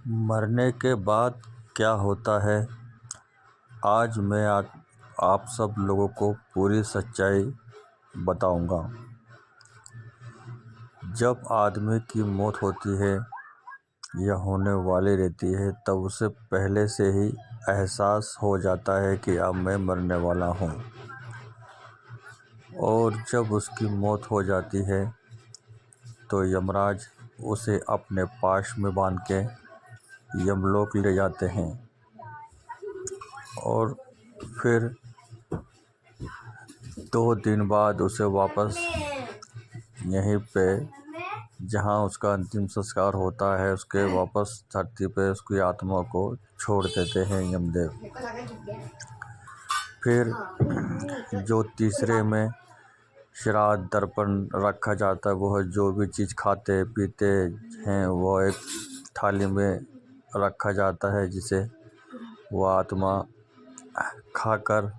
मरने के बाद क्या होता है, आज मैं आप सब लोगों को पूरी सच्चाई बताऊंगा। जब आदमी की मौत होती है या होने वाली रहती है, तब उसे पहले से ही एहसास हो जाता है कि अब मैं मरने वाला हूँ। और जब उसकी मौत हो जाती है तो यमराज उसे अपने पाश में बांध के यमलोक ले जाते हैं और फिर 2 दिन बाद उसे वापस यहीं पे जहाँ उसका अंतिम संस्कार होता है, उसके वापस धरती पे उसकी आत्मा को छोड़ देते हैं यमदेव। फिर जो तीसरे में श्राद्ध दर्पण रखा जाता है, वह जो भी चीज़ खाते पीते हैं वो एक थाली में रखा जाता है, जिसे वो आत्मा खाकर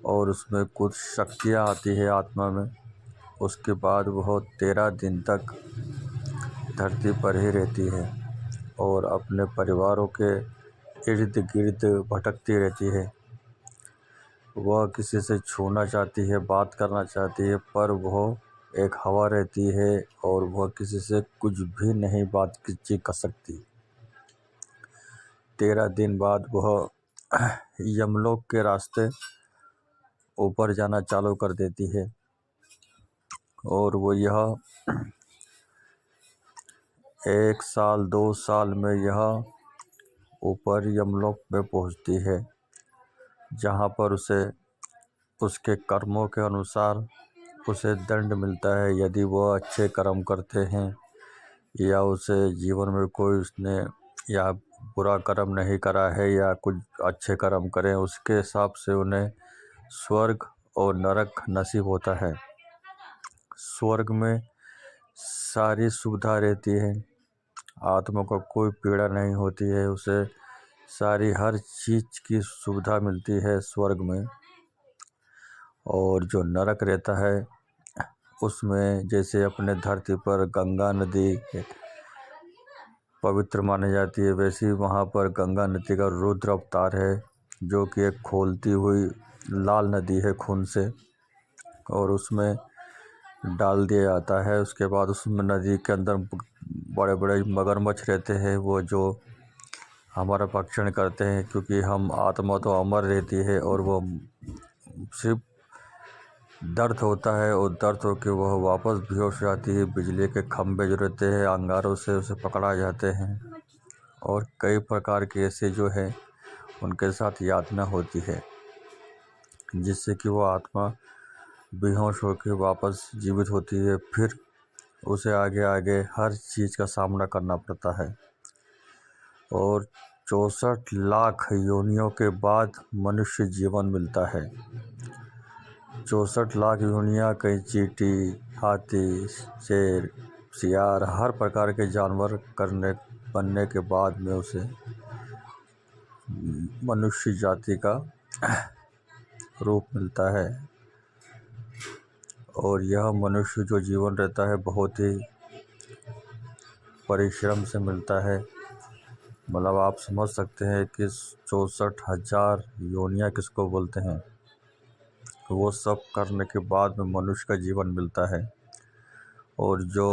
और उसमें कुछ शक्तियाँ आती है आत्मा में। उसके बाद वह 13 दिन तक धरती पर ही रहती है और अपने परिवारों के इर्द गिर्द भटकती रहती है। वह किसी से छूना चाहती है, बात करना चाहती है, पर वह एक हवा रहती है और वह किसी से कुछ भी नहीं बातचीत कर सकती। 13 दिन बाद वह यमलोक के रास्ते ऊपर जाना चालू कर देती है और वो यह 1 साल 2 साल में यह ऊपर यमलोक में पहुंचती है, जहां पर उसे उसके कर्मों के अनुसार उसे दंड मिलता है। यदि वह अच्छे कर्म करते हैं या उसे जीवन में कोई उसने या बुरा कर्म नहीं करा है या कुछ अच्छे कर्म करें, उसके हिसाब से उन्हें स्वर्ग और नरक नसीब होता है। स्वर्ग में सारी सुविधा रहती है, आत्मा को कोई पीड़ा नहीं होती है, उसे सारी हर चीज़ की सुविधा मिलती है स्वर्ग में। और जो नरक रहता है उसमें जैसे अपने धरती पर गंगा नदी पवित्र मानी जाती है, वैसे वहाँ पर गंगा नदी का रुद्र अवतार है, जो कि एक खोलती हुई लाल नदी है खून से, और उसमें डाल दिया जाता है। उसके बाद उसमें नदी के अंदर बड़े बड़े मगरमच्छ रहते हैं, वो जो हमारा भक्षण करते हैं, क्योंकि हम आत्मा तो अमर रहती है और वो सिर्फ दर्द होता है और दर्द होकर वह वापस बेहोश हो जाती है। बिजली के खंभे जो रहते हैं अंगारों से उसे पकड़ा जाते हैं और कई प्रकार के ऐसे जो है उनके साथ यातना होती है, जिससे कि वो आत्मा बेहोश होकर वापस जीवित होती है। फिर उसे आगे आगे हर चीज़ का सामना करना पड़ता है और 64 लाख योनियों के बाद मनुष्य जीवन मिलता है। 64 लाख योनियाँ, कई चींटी, हाथी, शेर, सियार, हर प्रकार के जानवर बनने के बाद में उसे मनुष्य जाति का रूप मिलता है। और यह मनुष्य जो जीवन रहता है बहुत ही परिश्रम से मिलता है। मतलब आप समझ सकते हैं कि 64,000 योनियाँ किसको बोलते हैं। वो सब करने के बाद में मनुष्य का जीवन मिलता है। और जो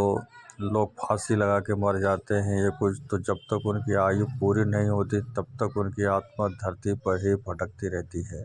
लोग फांसी लगा के मर जाते हैं या कुछ, तो जब तक उनकी आयु पूरी नहीं होती तब तक उनकी आत्मा धरती पर ही भटकती रहती है।